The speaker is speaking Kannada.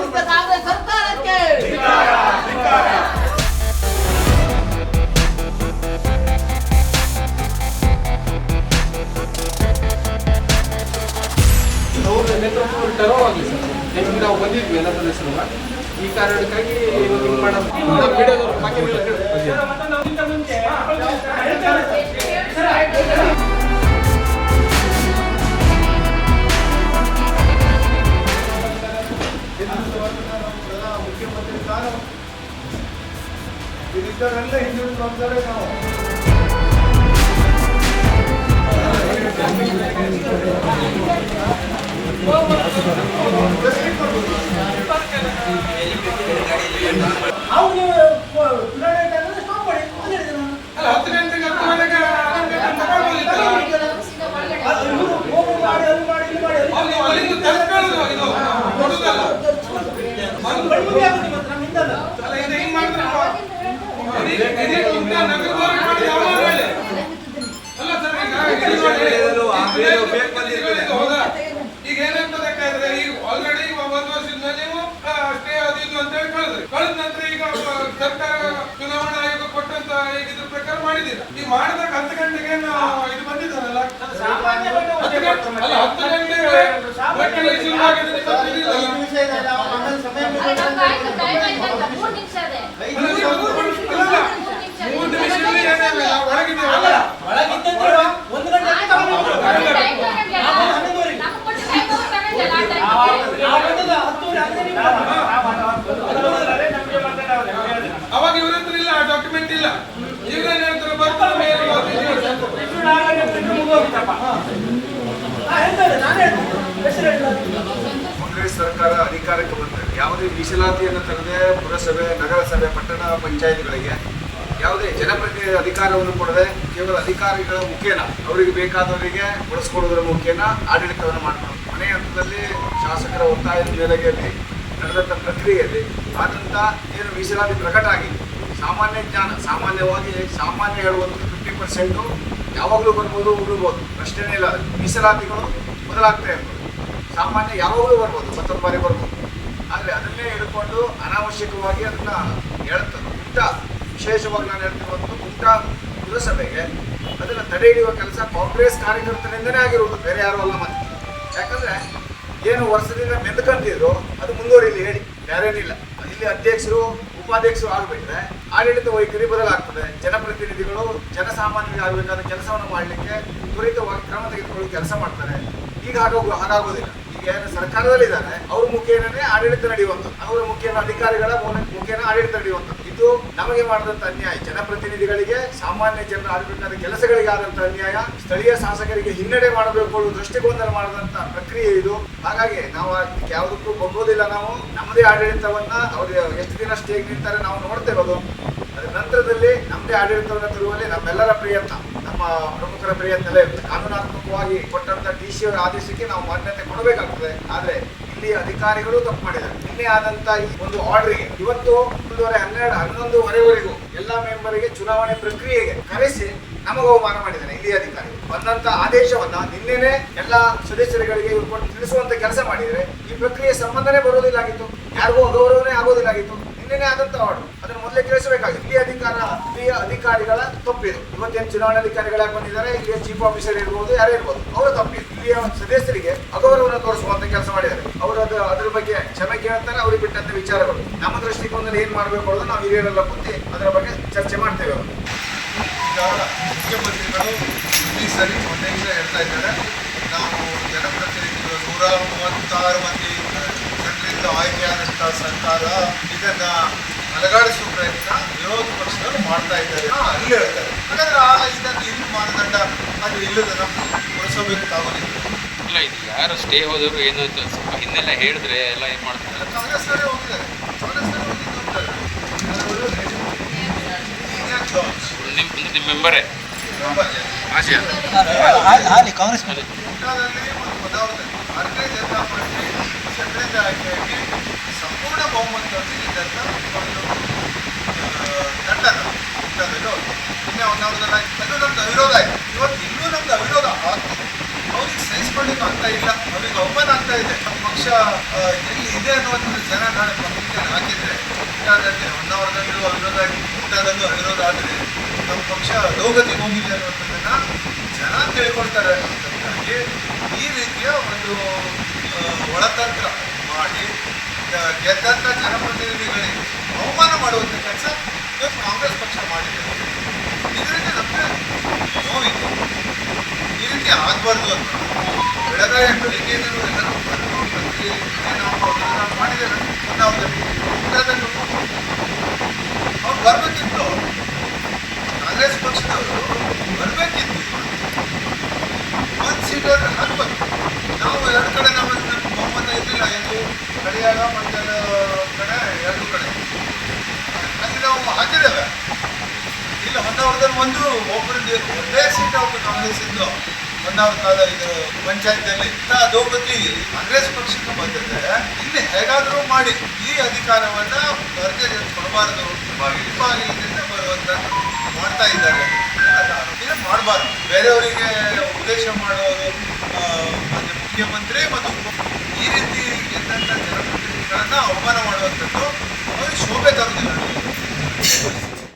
ಸಮ್ಮಿಶ್ರ ಕಾಂಗ್ರೆಸ್ ಸರ್ಕಾರಕ್ಕೆ ನಾವು ಬಂದಿದ್ವಿ ಎಲ್ಲ ಸದಸ್ಯರು ಈ ಕಾರಣಕ್ಕಾಗಿ ಮುಖ್ಯಮಂತ್ರಿ ನಾನು ಇದಿದ್ದವರೆಲ್ಲ ಹಿಂದುಳಿದು ಹೋಗ್ತಾರೆ ನಾವು ಈಗ ಏನಾಗ್ತದೆ ಈಗ ಆಲ್ರೆಡಿ 1 ವರ್ಷದಿಂದ ನೀವು ಸ್ಟೇ ಅದು ಇದು ಅಂತ ಹೇಳಿ ಕಳೆದ ನಂತರ ಈಗ ಸರ್ಕಾರ ಚುನಾವಣಾ ಆಯೋಗ ಕೊಟ್ಟಂತ ಇದ್ರ ಪ್ರಕಾರ ಮಾಡಿದ್ದೀರಾ. ಈಗ ಮಾಡಿದಾಗ 10 ಗಂಟೆಗೆ ಇದು ಬಂದಿದ್ದಾರಲ್ಲ, 10 ಗಂಟೆಗೆ ಶುರುವಾಗಿದೆ. ಅವಾಗ ಇವ್ರ ಹತ್ರ ಇಲ್ಲ, ಡಾಕ್ಯುಮೆಂಟ್ ಇಲ್ಲ. ಈಗ ಹೇಳ್ತಾರೆ ಬರ್ತಾರೆ ಕಾಂಗ್ರೆಸ್ ಸರ್ಕಾರ ಅಧಿಕಾರಕ್ಕೆ ಬಂದರೆ ಯಾವುದೇ ಮೀಸಲಾತಿಯನ್ನು ತರದೆ ಪುರಸಭೆ, ನಗರಸಭೆ, ಪಟ್ಟಣ ಪಂಚಾಯತ್ಗಳಿಗೆ ಯಾವುದೇ ಜನಪ್ರತಿನಿಧಿ ಅಧಿಕಾರವನ್ನು ಕೊಡದೆ ಕೇವಲ ಅಧಿಕಾರಿಗಳ ಮುಖೇನ ಅವರಿಗೆ ಬೇಕಾದವರಿಗೆ ಬಳಸ್ಕೊಳ್ಳೋದ್ರ ಮುಖೇನ ಆಡಳಿತವನ್ನು ಮಾಡ್ತಾರೆ. ಮನೆ ಹಂತದಲ್ಲಿ ಶಾಸಕರ ಒತ್ತಾಯದ ಮೇರೆಗೆಯಲ್ಲಿ ನಡೆದಂಥ ಪ್ರಕ್ರಿಯೆಯಲ್ಲಿ ಆದಂಥ ಏನು ಮೀಸಲಾತಿ ಪ್ರಕಟ ಆಗಿದೆ, ಸಾಮಾನ್ಯ ಜ್ಞಾನ ಸಾಮಾನ್ಯವಾಗಿ ಸಾಮಾನ್ಯ ಹೇಳುವಂಥ 50% ಯಾವಾಗಲೂ ಬರ್ಬೋದು, ಉಳಿಬೋದು, ಪ್ರಶ್ನೆನೇ ಇಲ್ಲ. ಮೀಸಲಾತಿಗಳು ಬದಲಾಗ್ತಾ ಇರ್ಬೋದು, ಸಾಮಾನ್ಯ ಯಾವಾಗಲೂ ಬರ್ಬೋದು, ಮತ್ತೊಂದು ಬಾರಿ ಬರ್ಬೋದು. ಆದರೆ ಅದನ್ನೇ ಹಿಡ್ಕೊಂಡು ಅನಾವಶ್ಯಕವಾಗಿ ಅದನ್ನು ಹೇಳ್ತದೆ ಉಂಟ. ವಿಶೇಷವಾಗಿ ನಾನು ಹೇಳ್ತಿರುವಂಥ ಉಂಟ ಪುರಸಭೆಗೆ ಅದನ್ನು ತಡೆ ಹಿಡಿಯುವ ಕೆಲಸ ಕಾಂಗ್ರೆಸ್ ಕಾರ್ಯಕರ್ತರಿಂದನೇ ಆಗಿರುವುದು, ಬೇರೆ ಯಾರು ಅಲ್ಲ. ಮತ್ತೆ ಯಾಕಂದರೆ ಏನು ವರ್ಷದಿಂದ ಮೆಂದ್ಕಂತಿದ್ರು ಅದು ಮುಂದುವರಿಲಿ ಹೇಳಿ ಬೇರೇನಿಲ್ಲ. ಇಲ್ಲಿ ಅಧ್ಯಕ್ಷರು ಉಪಾಧ್ಯಕ್ಷರು ಆಗಬೇಕಿದ್ರೆ ಆಡಳಿತ ವೈಖರಿ ಬದಲಾಗ್ತದೆ. ಜನಪ್ರತಿನಿಧಿಗಳು ಜನಸಾಮಾನ್ಯರಿಗೆ ಆಗಬೇಕಾದ ಕೆಲಸವನ್ನು ಮಾಡಲಿಕ್ಕೆ ತ್ವರಿತವಾಗಿ ಕ್ರಮ ತೆಗೆದುಕೊಳ್ಳೋ ಕೆಲಸ ಮಾಡ್ತಾರೆ. ಈಗ ಹಾಗಾಗೋದಿಲ್ಲ. ಈಗ ಏನು ಸರ್ಕಾರದಲ್ಲಿದ್ದಾರೆ ಅವ್ರ ಮುಖೇನೇ ಆಡಳಿತ ನಡೆಯುವಂಥದ್ದು, ಅವರ ಮುಖೇನ ಅಧಿಕಾರಿಗಳ ಮುಖೇನ ಆಡಳಿತ ನಡೆಯುವಂಥದ್ದು. ಇದು ನಮಗೆ ಮಾಡಿದಂಥ ಅನ್ಯಾಯ, ಜನಪ್ರತಿನಿಧಿಗಳಿಗೆ ಸಾಮಾನ್ಯ ಜನರು ಆಗಬೇಕಾದ ಕೆಲಸಗಳಿಗೆ ಆದಂಥ ಅನ್ಯಾಯ, ಸ್ಥಳೀಯ ಶಾಸಕರಿಗೆ ಹಿನ್ನಡೆ ಮಾಡಬೇಕು ಅನ್ನೋ ದೃಷ್ಟಿಕೋನದಲ್ಲಿ ಮಾಡಿದಂಥ ಪ್ರಕ್ರಿಯೆ ಇದು. ಹಾಗಾಗಿ ನಾವು ಯಾವುದಕ್ಕೂ ಬಗ್ಗೋದಿಲ್ಲ. ನಾವು ನಮ್ಮದೇ ಆಡಳಿತವನ್ನ ಅವ್ರು ಎಷ್ಟು ದಿನ ಸ್ಟೇಗೆ ನಿಂತಾರೆ ನಾವು ನೋಡ್ತೇವದು. ಅದರ ನಂತರದಲ್ಲಿ ನಮ್ಮದೇ ಆಡಳಿತವನ್ನು ತರುವಲ್ಲಿ ನಮ್ಮೆಲ್ಲರ ಪ್ರಯತ್ನ, ನಮ್ಮ ಪ್ರಮುಖರ ಪ್ರಯತ್ನವೇ ಇರುತ್ತೆ. ಕಾನೂನಾತ್ಮಕವಾಗಿ ಕೊಟ್ಟಂತ DC ಅವರ ಆದೇಶಕ್ಕೆ ನಾವು ಮಾನ್ಯತೆ ಕೊಡಬೇಕಾಗ್ತದೆ. ಆದ್ರೆ ಇಲ್ಲಿ ಅಧಿಕಾರಿಗಳು ತಪ್ಪು ಮಾಡಿದ್ದಾರೆ. ನಿನ್ನೆ ಆದಂತ ಈ ಒಂದು ಆರ್ಡರ್ಗೆ ಇವತ್ತು 11:30-11:30ವರೆಗೂ ಎಲ್ಲ ಮೆಂಬರಿಗೆ ಚುನಾವಣೆ ಪ್ರಕ್ರಿಯೆಗೆ ಕರೆಸಿ ನಮಗೆ ಅವಮಾನ ಮಾಡಿದ್ದಾರೆ. ಇಲ್ಲಿ ಅಧಿಕಾರಿ ಬಂದಂತ ಆದೇಶವನ್ನ ನಿನ್ನೆನೆ ಎಲ್ಲ ಸದಸ್ಯರುಗಳಿಗೆ ಇವ್ರು ತಿಳಿಸುವಂತ ಕೆಲಸ ಮಾಡಿದರೆ ಈ ಪ್ರಕ್ರಿಯೆ ಸಂಬಂಧನೇ ಬರೋದಿಲ್ಲಾಗಿತ್ತು, ಯಾರಿಗೂ ಅಗೌರವನೇ ಆಗೋದಿಲ್ಲಾಗಿತ್ತು. ನಿನ್ನೆನೆ ಆದಂತ ಆರ್ಡರ್ ಅದನ್ನು ಮೊದಲೇ ತಿಳಿಸಬೇಕಾಗಿತ್ತು. ಇಲ್ಲಿಯ ಅಧಿಕಾರಿಗಳ ತಪ್ಪಿದು. ಇವತ್ತೇನು ಚುನಾವಣಾ ಅಧಿಕಾರಿಗಳಾಗಿ ಬಂದಿದ್ದಾರೆ, ಇಲ್ಲಿಯ ಚೀಫ್ ಆಫೀಸರ್ ಇರ್ಬೋದು, ಯಾರೇ ಇರ್ಬೋದು, ಅವರ ತಪ್ಪಿದು. ಇಲ್ಲಿಯ ಸದಸ್ಯರಿಗೆ ಅಗೌರವವನ್ನು ತೋರಿಸುವಂತ ಕೆಲಸ ಮಾಡಿದ್ದಾರೆ. ಅವರು ಅದ್ರ ಬಗ್ಗೆ ಕ್ಷಮೆ ಕೇಳ್ತಾರೆ. ಅವ್ರಿಗೆ ಬಿಟ್ಟಂತ ವಿಚಾರಗಳು ನಮ್ಮ ದೃಷ್ಟಿಕೋನದಲ್ಲಿ ಏನ್ ಮಾಡಬೇಕು ಅನ್ನೋದು ನಾವು ಹಿರಿಯರೆಲ್ಲ ಕೂತಿ ಅದರ ಬಗ್ಗೆ ಚರ್ಚೆ ಮಾಡ್ತೇವೆ. ಮುಖ್ಯಮಂತ್ರಿಗಳು ಈ ಸರಿ ಮೊನ್ನೆಯಿಂದ ಹೇಳ್ತಾ ಇದ್ದಾರೆ, ನಾವು ಜನಪ್ರತಿನಿಧಿಗಳು 136 ಮಂದಿ ಜನರಿಂದ ಆಯ್ಕೆಯಾದಂಥ ಸರ್ಕಾರ ಇದನ್ನ ಅಲಗಾಡಿಸುವ ಪ್ರಯತ್ನ ವಿರೋಧ ಪಕ್ಷದವರು ಮಾಡ್ತಾ ಇದ್ದಾರೆ ಅಲ್ಲಿ ಹೇಳ್ತಾರೆ. ಹಾಗಾದ್ರೆ ಇದನ್ನು ಇಲ್ಲಿ ಮಾನದಂಡ ಅದು ಇಲ್ಲದ ನಮ್ಮ ಪುರಸಭೆಗೆ ತಾವಲಿಲ್ಲ. ಇಲ್ಲ, ಇದು ಯಾರು ಸ್ಟೇ ಹೋದವರು ಏನು ಅಂತ ಸ್ವಲ್ಪ ಹಿಂದೆಲ್ಲ ಹೇಳಿದ್ರೆ ಎಲ್ಲ ಏನು ಮಾಡ್ತಾರೆ. ಕಾಂಗ್ರೆಸ್ನವರೇ ಹೋಗಿದ್ದಾರೆ, ನಿಮ್ಮ ಮೆಂಬರೇ ಆಶಯ ಕಾಂಗ್ರೆಸ್ ಊಟದಲ್ಲಿ ಮತ್ತು ಪದಾರ್ಥದಲ್ಲಿ ಭಾರತೀಯ ಜನತಾ ಪಾರ್ಟಿ ಜನರಿಂದ ಆಯ್ಕೆಯಾಗಿ ಸಂಪೂರ್ಣ ಬಹುಮತದಲ್ಲಿ ಇದ್ದಂಥ ಒಂದು ತಂಡದ ಊಟದಲ್ಲೂ ನಿನ್ನೆ ಒಂದಾವುದಲ್ಲ ಅದು ನಮ್ದು ಅವಿರೋಧ ಆಯಿತು. ಇವತ್ತು ಇನ್ನೂ ನಮ್ದು ಅವಿರೋಧ ಆಗ್ತದೆ. ಅವ್ರಿಗೆ ಸಹಿಸ್ಕೊಳ್ಳಿಕ್ಕೆ ಆಗ್ತಾ ಇಲ್ಲ, ಅವ್ರಿಗೆ ಅವಮಾನ ಆಗ್ತಾ ಇದೆ. ನಮ್ಮ ಪಕ್ಷ ಎಲ್ಲಿ ಇದೆ ಅನ್ನುವಂಥ ಜನ ಏನಾದರೂ ವಿರೋಧಾಗಿ ಊಟದಲ್ಲೂ ವಿರೋಧಾದರೆ ನಮ್ಮ ಪಕ್ಷ ಅಧೋಗತಿಗೆ ಹೋಗಿದೆ ಅನ್ನೋದನ್ನ ಜನ ತಿಳ್ಕೊಳ್ತಾರೆ ಅನ್ನೋದಕ್ಕಾಗಿ ಈ ರೀತಿಯ ಒಂದು ಒಳತಂತ್ರ ಮಾಡಿ ಗೆದ್ದಂಥ ಜನಪ್ರತಿನಿಧಿಗಳಿಗೆ ಅವಮಾನ ಮಾಡುವಂಥ ಕೆಲಸ ಇವತ್ತು ಕಾಂಗ್ರೆಸ್ ಪಕ್ಷ ಮಾಡಿದೆ. ಇದರಿಂದ ನಮಗೆ ನೋವಿದೆ. ಈ ರೀತಿ ಆಗಬಾರ್ದು ಅಂತ ಬೆಳಗ್ಗೆ ಎಲ್ಲರೂ ಬಂದು ಪ್ರತಿ ನಾವು ಮಾಡಿದ್ದೇವೆ. ಹೊನ್ನಾವರದಲ್ಲಿ ಊಟದಲ್ಲೂ ಅವ್ರು ಬರಬೇಕಿತ್ತು, ಕಾಂಗ್ರೆಸ್ ಪಕ್ಷದವರು ಬರಬೇಕಿತ್ತು. ಒಂದು ಸೀಟಾದ್ರೆ ಹಾಕ್ಬೇಕು. ನಾವು ಎರಡು ಕಡೆ ನಮ್ಮನ್ನು ಬಹುಮತ ಇರಲಿಲ್ಲ ಎಂದು ಕಡೆಯಾಗ ಮತ್ತು ಕಡೆ ಎರಡು ಕಡೆ ಅಲ್ಲಿ ನಾವು ಹಾಕಿದ್ದೇವೆ. ಇಲ್ಲ ಹೊನ್ನಾವರದಲ್ಲಿ ಒಂದು ಒಬ್ಬರಿಗೆ ಒಂದೇ ಸೀಟ್ ಅವ್ರು ಕಾಂಗ್ರೆಸ್ ಇದ್ದು ಹೊನ್ನಾವರ ಕಾಲ ಇದು ಪಂಚಾಯತ್ನಲ್ಲಿ ಇಂಥ ಅಧೋಗತಿ ಕಾಂಗ್ರೆಸ್ ಪಕ್ಷಕ್ಕೆ ಬಂದಿದೆ. ಇಲ್ಲಿ ಹೇಗಾದರೂ ಮಾಡಿ ಈ ಅಧಿಕಾರವನ್ನ ಭಾರತೀಯ ಜನತೆ ಕೊಡಬಾರದು, ಬಾಗಿಲಿನಿಂದ ಬರುವಂತ ಮಾಡ್ತಾ ಇದ್ದಾರೆ. ಇದು ಮಾಡಬಾರ್ದು. ಬೇರೆಯವರಿಗೆ ಉದ್ದೇಶ ಮಾಡೋರು ಮಾನ್ಯ ಮುಖ್ಯಮಂತ್ರಿ ಮತ್ತು ಈ ರೀತಿ ಗೆದ್ದಂಥ ಜನಪ್ರತಿನಿಧಿಗಳನ್ನ ಅವಮಾನ ಮಾಡುವಂಥದ್ದು ಅವ್ರಿಗೆ ಶೋಭೆ ತರುವುದಿಲ್ಲ.